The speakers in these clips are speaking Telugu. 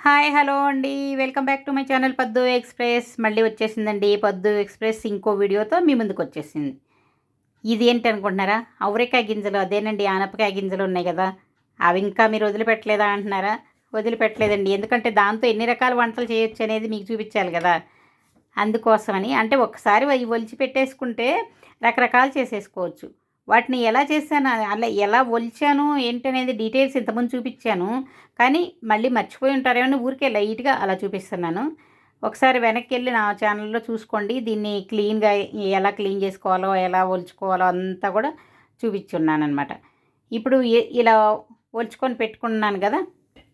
హాయ్ హలో అండి. Welcome back to my channel పద్దు ఎక్స్‌ప్రెస్. మళ్ళీ వచ్చేసిందండి పద్దు ఎక్స్‌ప్రెస్ ఇంకో వీడియోతో మీ ముందుకొచ్చేసింది. ఇది ఏంటనుకుంటున్నారా? అవరేకాయ గింజలు అదేనండి ఆనపకాయ గింజలు ఉన్నాయి గదా! అవి ఇంకా మీరు వదిలిపెట్టలేదా అంటున్నారా? వదిలిపెట్టలేదండి. ఎందుకంటే దాంతో ఎన్ని రకాల వంటలు చేయొచ్చనేది మీకు చూపించాలి గదా! అందుకోసమని. అంటే ఒక్కసారి అయి ఒలిచి పెట్టేసుకుంటే రకరకాలు చేసేసుకోవచ్చు. వాటిని ఎలా చేశాను, అలా ఎలా ఒలిచాను ఏంటనేది డీటెయిల్స్ ఇంతకుముందు చూపిచ్చాను. కానీ మళ్ళీ మర్చిపోయి ఉంటారేమో అని ఊరికే లైట్‌గా అలా చూపిస్తున్నాను. ఒకసారి వెనక్కెళ్ళి నా ఛానల్‌లో చూసుకోండి. దీన్ని క్లీన్‌గా ఎలా క్లీన్ చేసుకోవాలో, ఎలా ఒలుచుకోవాలో అంతా కూడా చూపిచ్చున్నాననమాట. ఇప్పుడు ఇలా ఒలుచుకొని పెట్టుకున్నాను గదా!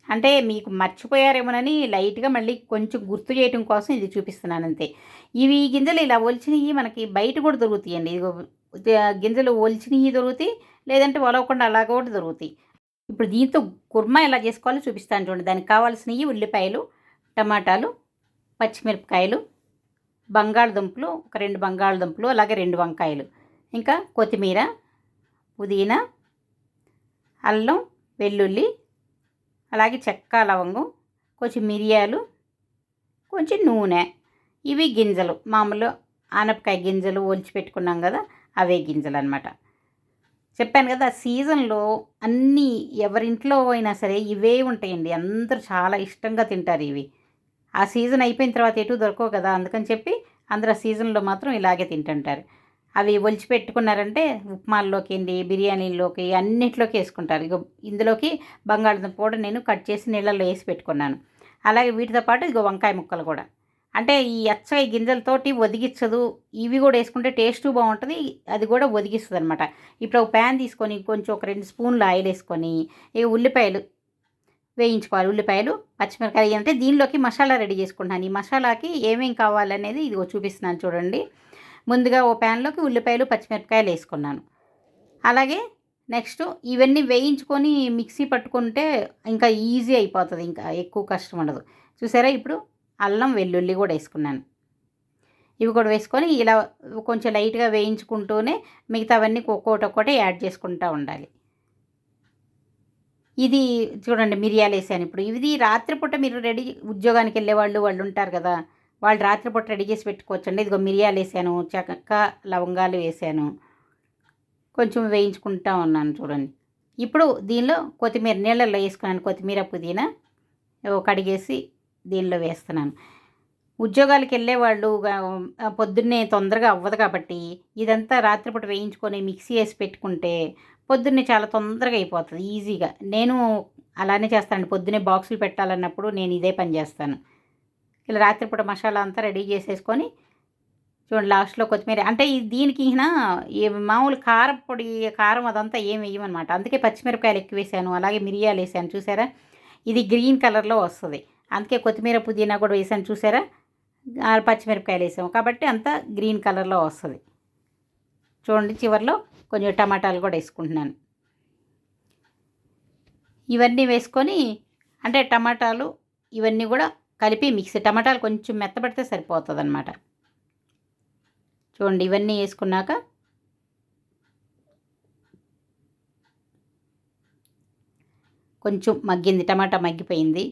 అంటే మీకు మర్చిపోయారేమోనని లైట్‌గా మళ్ళీ కొంచెం గుర్తు చేయటం కోసం ఇది చూపిస్తున్నానంతే. ఇవి గింజలు ఇలా ఒలిచినయి మనకి బయట కూడా దొరుకుతాయండి. ఇదిగో గింజలు ఒలిచినయి దొరుకుతాయి. లేదంటే ఒలవకుండా అలా కూడా దొరుకుతాయి. ఇప్పుడు దీంతో కుర్మా ఎలా చేసుకోవాలో చూపిస్తాను చూడండి. దానికి కావాల్సినయి ఉల్లిపాయలు, టమాటాలు, పచ్చిమిరపకాయలు, బంగాళదుంపలు ఒక 2 బంగాళదుంపలు, అలాగే 2 వంకాయలు, ఇంకా కొత్తిమీర, పుదీనా, అల్లం, వెల్లుల్లి, అలాగే చెక్క, లవంగం, కొంచెం మిరియాలు, కొంచెం నూనె. ఇవి గింజలు మామూలు ఆనపకాయ గింజలు ఒలిచి పెట్టుకున్నాం కదా, అవే గింజలనమాట. చెప్పాను కదా, సీజన్లో అన్నీ ఎవరింట్లో అయినా సరే ఇవే ఉంటాయండి. అందరూ చాలా ఇష్టంగా తింటారు ఇవి. ఆ సీజన్ అయిపోయిన తర్వాత ఎటు దొరకవు కదా, అందుకని చెప్పి అందరూ ఆ సీజన్లో మాత్రం ఇలాగే తింటుంటారు. అవి ఒలిచి పెట్టుకున్నారంటే ఉప్మాల్లోకండి, బిర్యానీల్లోకి అన్నిట్లోకి వేసుకుంటారు. ఇగో ఇందులోకి బంగాళదుంప కూడా నేను కట్ చేసి నీళ్ళల్లో వేసి పెట్టుకున్నాను. అలాగే వీటితో పాటు ఇగో వంకాయ ముక్కలు కూడా. అంటే ఈ అచ్చగా ఈ గింజలతోటి ఒదిగిచ్చదు. ఇవి కూడా వేసుకుంటే టేస్టు బాగుంటుంది. అది కూడా ఒదిగిస్తుందనమాట. ఇప్పుడు ఒక ప్యాన్ తీసుకొని కొంచెం ఒక 2 స్పూన్లు ఆయిల్ వేసుకొని ఈ ఉల్లిపాయలు వేయించుకోవాలి. ఉల్లిపాయలు, పచ్చిమిరపకాయలు అంటే దీనిలోకి మసాలా రెడీ చేసుకుంటున్నాను. ఈ మసాలాకి ఏమేం కావాలనేది ఇదిగో చూపిస్తున్నాను చూడండి. ముందుగా ఓ ప్యాన్లోకి ఉల్లిపాయలు, పచ్చిమిరపకాయలు వేసుకున్నాను. అలాగే నెక్స్ట్ ఇవన్నీ వేయించుకొని మిక్సీ పట్టుకుంటే ఇంకా ఈజీ అయిపోతుంది. ఇంకా ఎక్కువ కష్టం ఉండదు. చూసారా, ఇప్పుడు అల్లం, వెల్లుల్లి కూడా వేసుకున్నాను. ఇవి కూడా వేసుకొని ఇలా కొంచెం లైట్గా వేయించుకుంటూనే మిగతావన్నీ ఒక్కొక్కటి యాడ్ చేసుకుంటూ ఉండాలి. ఇది చూడండి, మిరియాలు వేసాను. ఇప్పుడు ఇది రాత్రిపూట మీరు రెడీ ఉద్యోగానికి వాళ్ళు ఉంటారు కదా, వాళ్ళు రాత్రిపూట రెడీ చేసి పెట్టుకోవచ్చండి. ఇదిగో మిరియాలు వేసాను, చెక్క, లవంగాలు వేసాను, కొంచెం వేయించుకుంటా ఉన్నాను చూడండి. ఇప్పుడు దీనిలో కొత్తిమీర నీళ్ళల్లో వేసుకున్నాను. కొత్తిమీర, పుదీనా కడిగేసి దీనిలో వేస్తున్నాను. ఉద్యోగాలకు వెళ్ళేవాళ్ళు పొద్దున్నే తొందరగా అవ్వదు కాబట్టి ఇదంతా రాత్రిపూట వేయించుకొని మిక్సీ వేసి పెట్టుకుంటే పొద్దున్నే చాలా తొందరగా అయిపోతుంది ఈజీగా. నేను అలానే చేస్తానండి. పొద్దున్నే బాక్సులు పెట్టాలన్నప్పుడు నేను ఇదే పని చేస్తాను. ఇలా రాత్రిపూట మసాలా అంతా రెడీ చేసేసుకొని చూడండి లాస్ట్‌లో కొత్తిమీర అంటే దీనికి ఈ మామూలు కారప్పొడి, కారం అదంతా ఏమి వేయమనమాట. అందుకే పచ్చిమిరపకాయలు ఎక్కువేసాను. అలాగే మిరియాలేసాను చూసారా? ఇది గ్రీన్ కలర్‌లో వస్తది. అందుకే కొత్తిమీర, పుదీనా కూడా వేసాను చూసారా? పచ్చిమిరపకాయలు వేసాము కాబట్టి అంతా గ్రీన్ కలర్‌లో వస్తది. చూడండి చివర్లో కొంచెం టమాటాలు కూడా వేసుకుంటున్నాను. ఇవన్నీ వేసుకొని అంటే టమాటాలు ఇవన్నీ కూడా కలిపి టమాటాలు కొంచెం మెత్తబడితే సరిపోతుందనమాట. చూడండి ఇవన్నీ వేసుకున్నాక కొంచెం మగ్గింది, టమాటా మగ్గిపోయింది.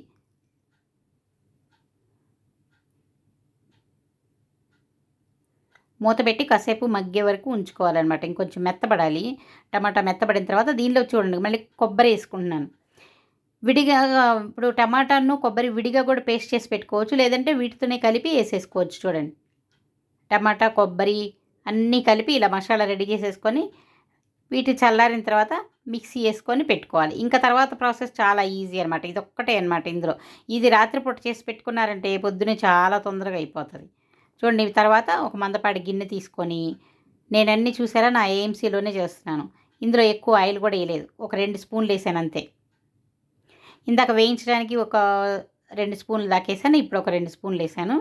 మూత పెట్టి కాసేపు మగ్గే వరకు ఉంచుకోవాలన్నమాట. ఇంకొంచెం మెత్తబడాలి. టమాటా మెత్తబడిన తర్వాత దీనిలో చూడండి మళ్ళీ కొబ్బరి వేసుకుంటున్నాను. విడిగా ఇప్పుడు టమాటాను, కొబ్బరి విడిగా కూడా పేస్ట్ చేసి పెట్టుకోవచ్చు. లేదంటే వీటితోనే కలిపి వేసేసుకోవచ్చు చూడండి. టమాటా, కొబ్బరి అన్నీ కలిపి ఇలా మసాలా రెడీ చేసేసుకొని వీటి చల్లారిన తర్వాత మిక్సీ వేసుకొని పెట్టుకోవాలి. ఇంకా తర్వాత ప్రాసెస్ చాలా ఈజీ అనమాట. ఇదొక్కటే అనమాట ఇందులో. ఇది రాత్రిపూట చేసి పెట్టుకున్నారంటే పొద్దున్నే చాలా తొందరగా అయిపోతుంది. చూడండి తర్వాత ఒక మందపాటి గిన్నె తీసుకొని నేనన్నీ చూసారా నా ఏఎంసీలోనే చేస్తున్నాను. ఇందులో ఎక్కువ ఆయిల్ కూడా వేయలేదు. ఒక 2 స్పూన్లు వేసాను అంతే. ఇందాక వేయించడానికి ఒక 2 స్పూన్లు దాకేసాను. ఇప్పుడు ఒక 2 స్పూన్లు వేసాను.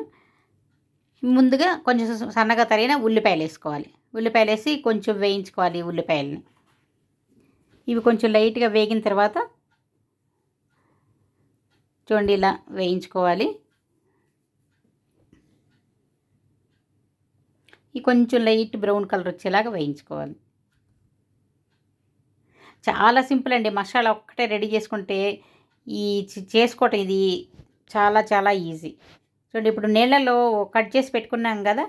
ముందుగా కొంచెం సన్నగా తరిగిన ఉల్లిపాయలు వేసుకోవాలి. ఉల్లిపాయలు వేసి కొంచెం వేయించుకోవాలి ఉల్లిపాయలని. ఇవి కొంచెం లైట్గా వేగిన తర్వాత చూడండి ఇలా వేయించుకోవాలి. ఈ కొంచెం లైట్ బ్రౌన్ కలర్ వచ్చేలాగా వేయించుకోవాలి. చాలా సింపుల్ అండి. మసాలా ఒక్కటే రెడీ చేసుకుంటే ఈ చేసుకోవటం ఇది చాలా చాలా ఈజీ. చూడండి ఇప్పుడు నీళ్ళలో కట్ చేసి పెట్టుకున్నాం కదా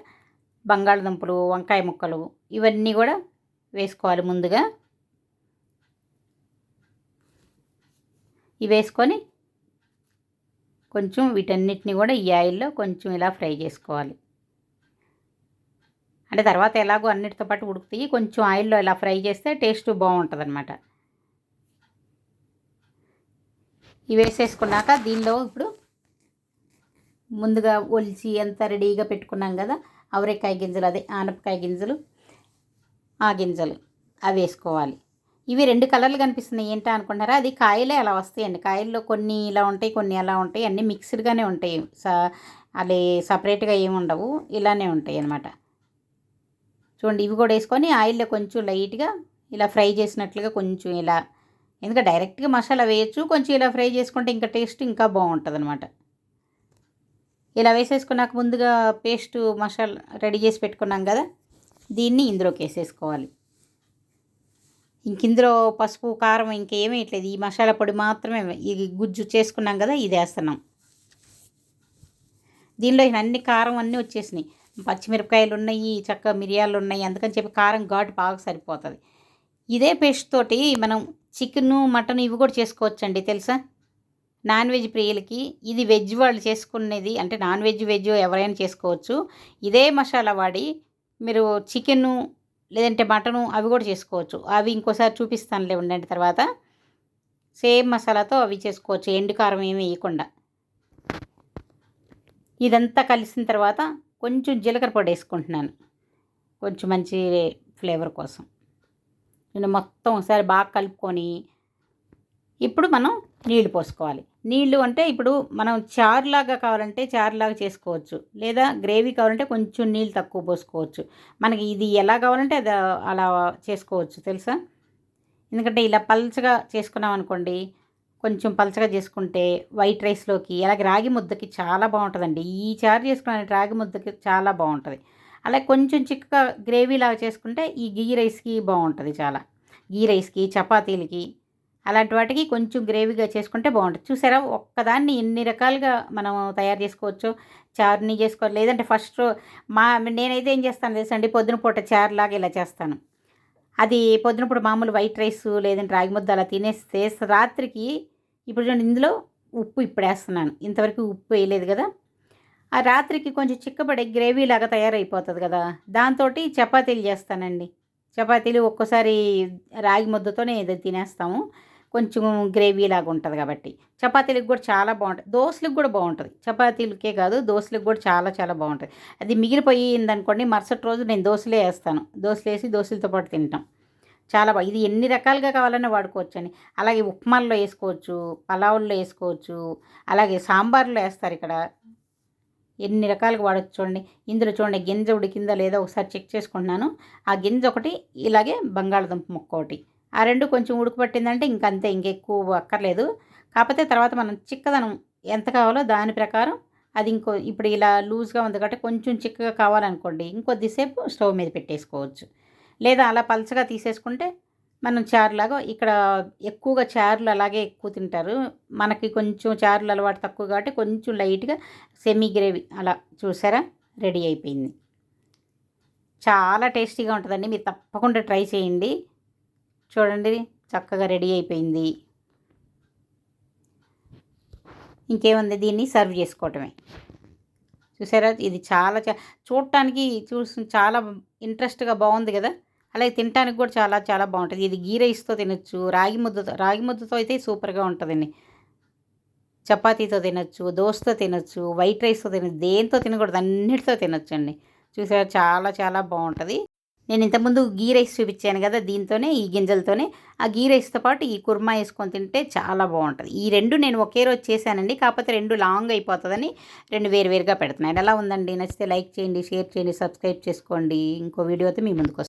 బంగాళదుంపలు, వంకాయ ముక్కలు ఇవన్నీ కూడా వేసుకోవాలి ముందుగా. ఇవి వేసుకొని కొంచెం వీటన్నిటిని కూడా ఈ ఆయిల్లో కొంచెం ఇలా ఫ్రై చేసుకోవాలి. అంటే తర్వాత ఎలాగో అన్నిటితో పాటు ఉడుకుతాయి, కొంచెం ఆయిల్లో ఇలా ఫ్రై చేస్తే టేస్ట్ బాగుంటుందన్నమాట. ఇవి వేసేసుకున్నాక దీనిలో ఇప్పుడు ముందుగా ఒలిచి ఎంత రెడీగా పెట్టుకున్నాం కదా అవరేకాయ గింజలు, అదే ఆనపకాయ గింజలు, ఆ గింజలు అవి వేసుకోవాలి. ఇవి 2 కలర్లు కనిపిస్తున్నాయి ఏంటా అనుకుంటారా, అది కాయలే అలా వస్తాయండి. కాయల్లో కొన్ని ఇలా ఉంటాయి, కొన్ని అలా ఉంటాయి, అన్నీ మిక్స్డ్గానే ఉంటాయి. అవి సపరేట్గా ఏమి ఉండవు, ఇలానే ఉంటాయి అన్నమాట. చూడండి ఇవి కూడా వేసుకొని ఆయిల్లో కొంచెం లైట్గా ఇలా ఫ్రై చేసినట్లుగా కొంచెం ఇలా, ఎందుకంటే డైరెక్ట్గా మసాలా వేయచ్చు, కొంచెం ఇలా ఫ్రై చేసుకుంటే ఇంకా టేస్ట్ ఇంకా బాగుంటుంది అనమాట. ఇలా వేసేసుకున్నాక ముందుగా పేస్ట్ మసాలా రెడీ చేసి పెట్టుకున్నాం కదా, దీన్ని ఇందులోకి వేసేసుకోవాలి. ఇందులో పసుపు కారం ఇంకేమీ వేయట్లేదు, ఈ మసాలా పొడి మాత్రమే. ఇది గుజ్జు చేసుకున్నాం కదా ఇది వేస్తున్నాం. దీనిలో అన్ని కారం అన్నీ వచ్చేసినాయి, పచ్చిమిరపకాయలు ఉన్నాయి, చక్క మిరియాలు ఉన్నాయి, అందుకని చెప్పి కారం ఘాటు బాగా సరిపోతుంది. ఇదే పేస్ట్ తోటి మనం చికెను, మటన్ ఇవి కూడా చేసుకోవచ్చండి తెలుసా. నాన్ వెజ్ ప్రియులకి ఇది, వెజ్ వాళ్ళు చేసుకునేది, అంటే నాన్ వెజ్ ఎవరైనా చేసుకోవచ్చు. ఇదే మసాలా వాడి మీరు చికెను లేదంటే మటను అవి కూడా చేసుకోవచ్చు. అవి ఇంకోసారి చూపిస్తానులే ఉండండి తర్వాత. సేమ్ మసాలాతో అవి చేసుకోవచ్చు, ఎండు కారం ఏమి వేయకుండా. ఇదంతా కలిసిన తర్వాత కొంచెం జీలకర్ర పొడి వేసుకుంటున్నాను, కొంచెం మంచి ఫ్లేవర్ కోసం. నేను మొత్తం ఒకసారి బాగా కలుపుకొని ఇప్పుడు మనం నీళ్లు పోసుకోవాలి. నీళ్లు అంటే ఇప్పుడు మనం చారులాగా కావాలంటే చారులాగా చేసుకోవచ్చు, లేదా గ్రేవీ కావాలంటే కొంచెం నీళ్ళు తక్కువ పోసుకోవచ్చు. మనకి ఇది ఎలా కావాలంటే అది అలా చేసుకోవచ్చు తెలుసా. ఎందుకంటే ఇలా పల్చగా చేసుకున్నాం అనుకోండి, కొంచెం పల్చగా చేసుకుంటే వైట్ రైస్లోకి, అలాగే రాగి ముద్దకి చాలా బాగుంటుందండి. ఈ చారు చేసుకునే రాగి ముద్దకి చాలా బాగుంటుంది. అలాగే కొంచెం చిక్కగా గ్రేవీ లాగా చేసుకుంటే ఈ గీ రైస్కి బాగుంటుంది చాలా. గీ రైస్కి, చపాతీలకి, అలాంటి వాటికి కొంచెం గ్రేవీగా చేసుకుంటే బాగుంటుంది. చూసారా ఒక్కదాన్ని ఎన్ని రకాలుగా మనం తయారు చేసుకోవచ్చు. చారుని చేసుకోవాలి, లేదంటే ఫస్ట్ నేనైతే ఏం చేస్తాను తెలుసా అండి, పొద్దున పూట చారులాగా ఇలా చేస్తాను. అది పొద్దున పూట మామూలు వైట్ రైస్ లేదంటే రాగి ముద్ద అలా తినేస్తే రాత్రికి, ఇప్పుడు చూడండి ఇందులో ఉప్పు ఇప్పుడు వేస్తున్నాను, ఇంతవరకు ఉప్పు వేయలేదు కదా. ఆ రాత్రికి కొంచెం చిక్కబడే గ్రేవీ లాగా తయారైపోతుంది కదా, దాంతో చపాతీలు చేస్తానండి. చపాతీలు ఒక్కోసారి రాగి ముద్దతోనే ఏదో తినేస్తాము, కొంచెం గ్రేవీ లాగా ఉంటుంది కాబట్టి. చపాతీలకు కూడా చాలా బాగుంటుంది, దోశలకు కూడా బాగుంటుంది. చపాతీలకే కాదు దోశలకు కూడా చాలా చాలా బాగుంటుంది. అది మిగిలిపోయిందనుకోండి మరుసటి రోజు నేను దోశలే వేస్తాను, దోశలు వేసి దోశలతో పాటు తింటాం. చాలా బాగా, ఇది ఎన్ని రకాలుగా కావాలన్నా వాడుకోవచ్చండి. అలాగే ఉప్మాల్లో వేసుకోవచ్చు, పలావుల్లో వేసుకోవచ్చు, అలాగే సాంబార్లో వేస్తారు ఇక్కడ. ఎన్ని రకాలుగా వాడచ్చు చూడండి. ఇందులో చూడండి గింజ ఉడికిందా లేదా ఒకసారి చెక్ చేసుకుంటున్నాను. ఆ గింజ ఒకటి, ఇలాగే బంగాళదుంప ముక్క ఒకటి, ఆ 2 కొంచెం ఉడకబట్టిందంటే ఇంకంతే, ఇంకెక్కువ అక్కర్లేదు. కాకపోతే తర్వాత మనం చిక్కదనం ఎంత కావాలో దాని ప్రకారం అది ఇప్పుడు ఇలా లూజ్గా ఉంది కాబట్టి కొంచెం చిక్కగా కావాలనుకోండి ఇంకొద్దిసేపు స్టవ్ మీద పెట్టేసుకోవచ్చు, లేదా అలా పలచగా తీసేసుకుంటే మనం చారులాగా. ఇక్కడ ఎక్కువగా చారులు అలాగే ఎక్కువ తింటారు, మనకి కొంచెం చారులు అలవాటు తక్కువ కాబట్టి కొంచెం లైట్గా సెమీ గ్రేవీ అలా. చూసారా రెడీ అయిపోయింది, చాలా టేస్టీగా ఉంటుందండి, మీరు తప్పకుండా ట్రై చేయండి. చూడండి చక్కగా రెడీ అయిపోయింది. ఇంకేముంది, దీన్ని సర్వ్ చేసుకోవటమే. చూసారా ఇది చాలా చూడటానికి చాలా ఇంట్రెస్ట్గా బాగుంది కదా, అలాగే తినడానికి కూడా చాలా చాలా బాగుంటుంది. ఇది గీ రైస్తో తినొచ్చు, రాగి ముద్దతో అయితే సూపర్గా ఉంటుందండి. చపాతీతో తినొచ్చు, దోశతో తినొచ్చు, వైట్ రైస్తో తినొచ్చు, దేంతో తినకూడదు అన్నిటితో తినొచ్చు అండి. చూసారా చాలా చాలా బాగుంటుంది. నేను ఇంతకుముందు గీ రైస్ చూపించాను కదా, దీంతోనే ఈ గింజలతోనే ఆ గీ రైస్తో పాటు ఈ కుర్మా వేసుకొని తింటే చాలా బాగుంటుంది. ఈ 2 నేను ఒకే రోజు చేశానండి, కాకపోతే 2 లాంగ్ అయిపోతుందని 2 వేరువేరుగా పెడుతున్నాను. ఎలా ఉందండి, నచ్చితే లైక్ చేయండి, షేర్ చేయండి, సబ్స్క్రైబ్ చేసుకోండి. ఇంకో వీడియోతో మీ ముందుకు వస్తాను.